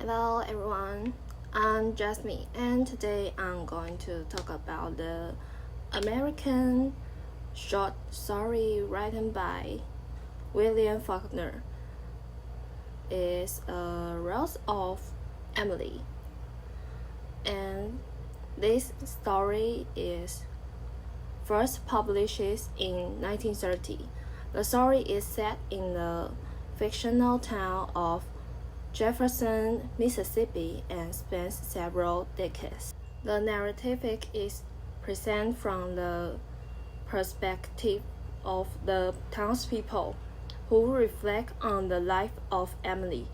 Hello everyone, I'm Jasmine and today I'm going to talk about the American short story written by William Faulkner. It's a Rose of Emily, and this story is first published in 1930. The story is set in the fictional town of Jefferson, Mississippi, and spans several decades. The narrative is presented from the perspective of the townspeople who reflect on the life of Emily,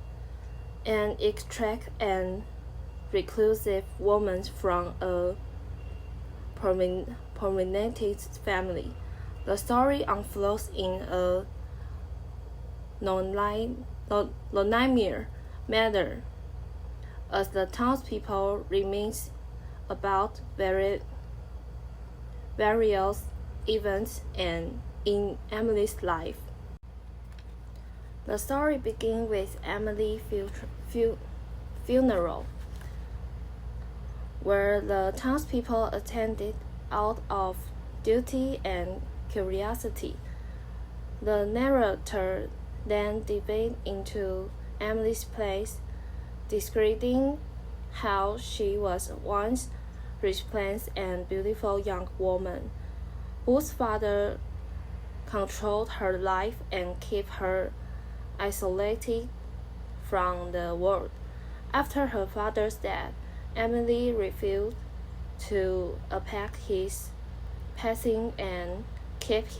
an eccentric and reclusive woman from a prominent family. The story unfolds in a nonlinear manner as the townspeople remains about various events and in Emily's life. The story begins with Emily's funeral, where the townspeople attended out of duty and curiosity. The narrator then dives into Emily's place, describing how she was once resplendent and beautiful young woman, whose father controlled her life and kept her isolated from the world. After her father's death, Emily refused to unpack his passing and kept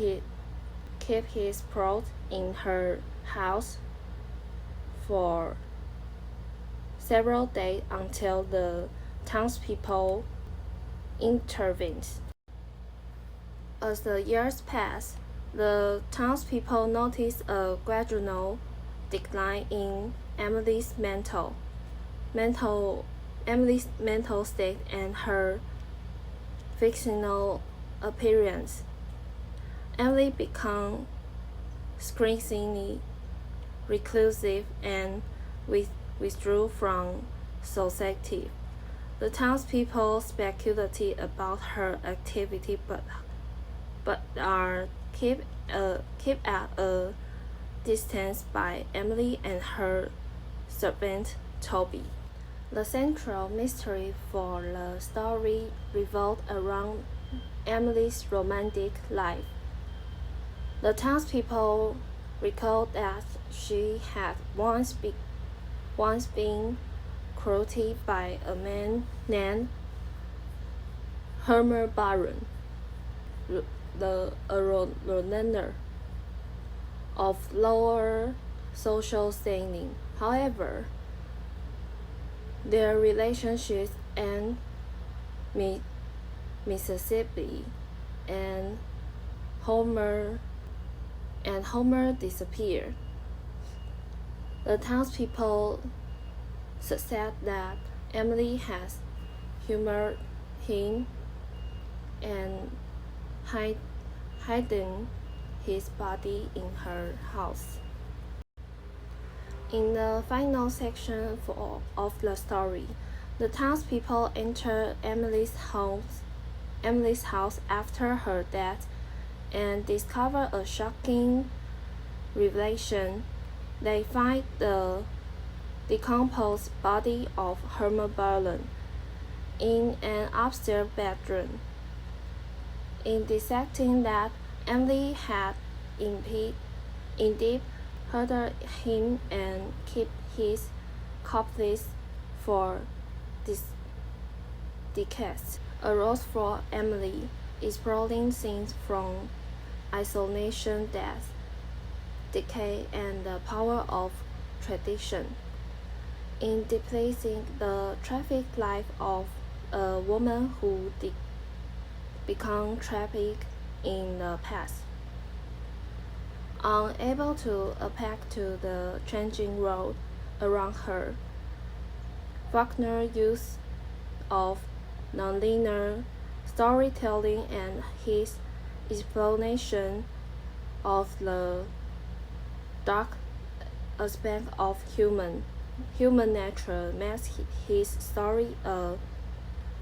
his plot in her house for several days until the townspeople intervened. As the years passed, the townspeople noticed a gradual decline in Emily's mental state and her fictional appearance. Emily became increasingly reclusive and withdrew from society. The townspeople speculated about her activity, but are kept at a distance by Emily and her servant Toby. The central mystery for the story revolved around Emily's romantic life. The townspeople recalled that she had once been courted by a man named Herman Baron, a landowner of lower social standing. However, their relationship ended Mississippi, and Homer disappeared. The townspeople suspect that Emily has humored him and hidden his body in her house. In the final section of the story, the townspeople enter Emily's house after her death and discover a shocking revelation. They find the decomposed body of Herman Baron in an upstairs bedroom. In dissecting that, Emily had indeed murdered him and kept his corpse for decades. A rose for Emily, exploring scenes from isolation, death, decay, and the power of tradition. In depicting the tragic life of a woman who became trapped in the past, unable to adapt to the changing world around her. Faulkner's use of nonlinear storytelling and his explanation of the dark aspect of human human nature makes his story a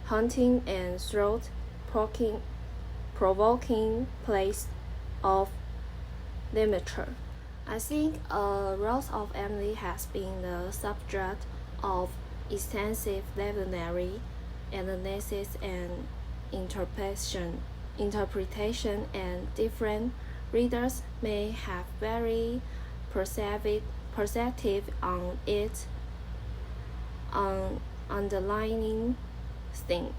haunting and thought-provoking place of literature. I think Rose of Emily has been the subject of extensive literary analysis and interpretation, and different readers may have very perceptive on its underlying themes.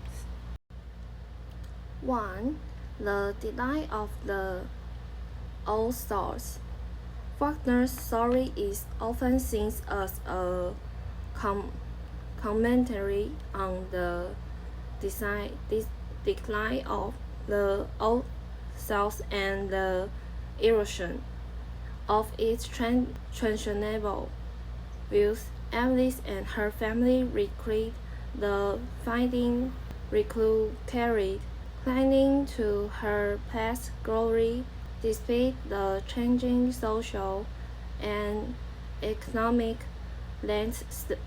1. The delight of the old source. Faulkner's story is often seen as a commentary on the decline of the Old South and the erosion of its traditional views. Emily and her family recreate the finding recluse, clinging to her past glory despite the changing social and economic landscape.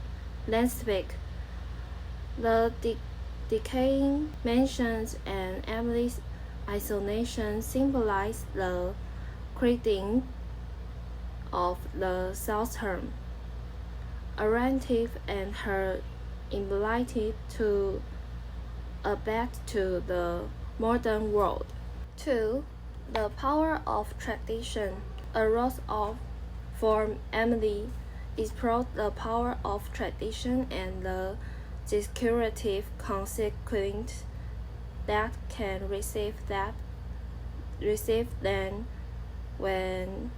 The decaying mansions and Emily's isolation symbolize the cradling of the Southern narrative and her inability to adapt to the modern world. 2. The power of tradition. A Rose for Emily explores the power of tradition and the destructive consequences that can receive them when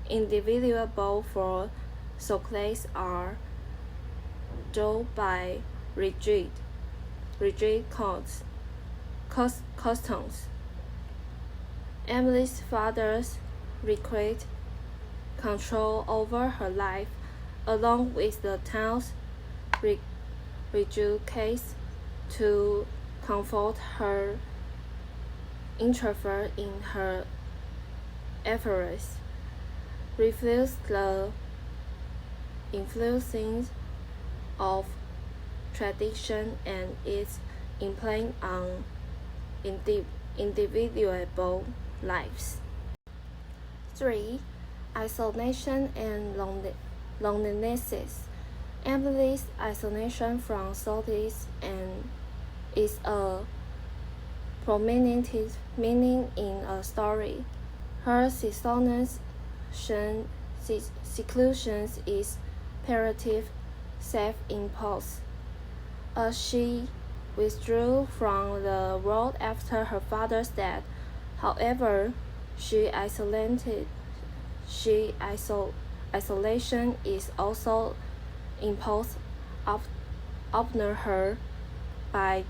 individual for Socrates are judged by rigid customs. Emily's father's required control over her life, along with the town's rigid case to comfort her introvert in her efforts, reflects the influences of tradition and its impact on individual lives. 3. Isolation and loneliness. Emily's isolation from society and is a prominent meaning in a story. Her seclusion is imperative self-imposed. As she withdrew from the world after her father's death, however, isolation is also imposed upon her by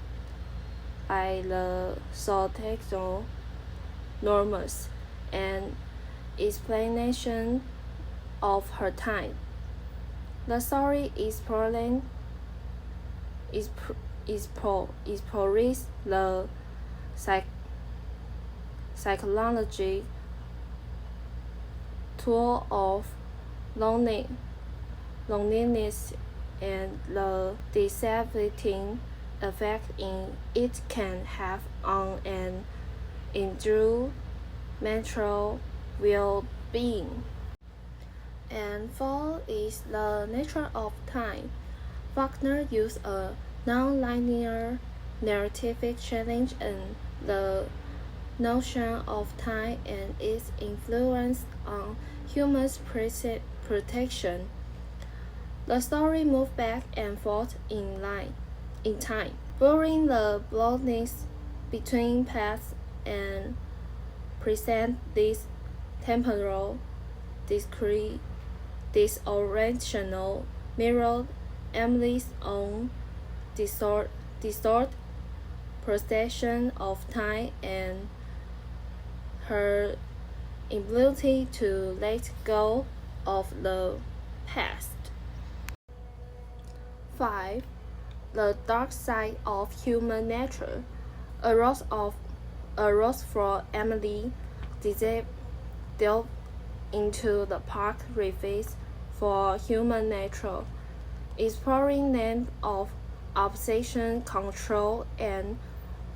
the societal norms and explanation of her time. The story explores the psychology tool of loneliness and the devastating effect it can have on an individual's mental well-being. And 4 is the nature of time. Faulkner used a non-linear narrative challenge in the notion of time and its influence on human protection. The story moves back and forth in time, blurring the boundaries between past and present. This temporal disorientational mirrored Emily's own distorted perception of time and her inability to let go of the past. 5. The dark side of human nature. A Rose for Emily delves into the park reefs for human nature, exploring land of obsession, control, and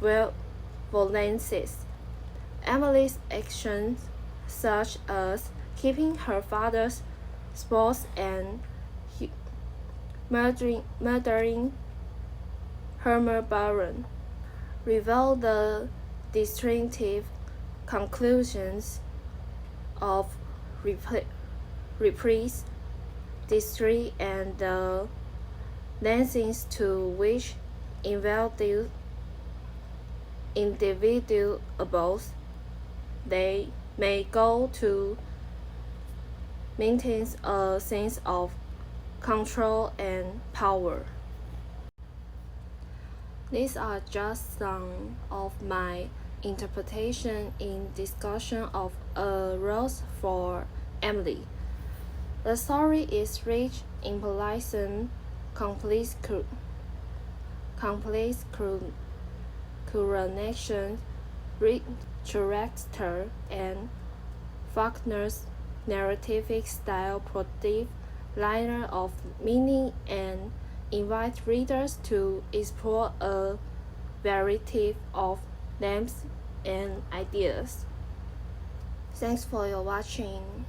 violence. Emily's actions, such as keeping her father's spouse and murdering Hermer Baron, reveal the distinctive conclusions of Reprise District and the lengths to which individuals they may go to maintain a sense of control and power. These are just some of my interpretation in discussion of A Rose for Emily. The story is rich in pleasant, complex coronation, rich character, and Faulkner's narrative style produce layers of meaning and invite readers to explore a variety of themes and ideas. Thanks for your watching.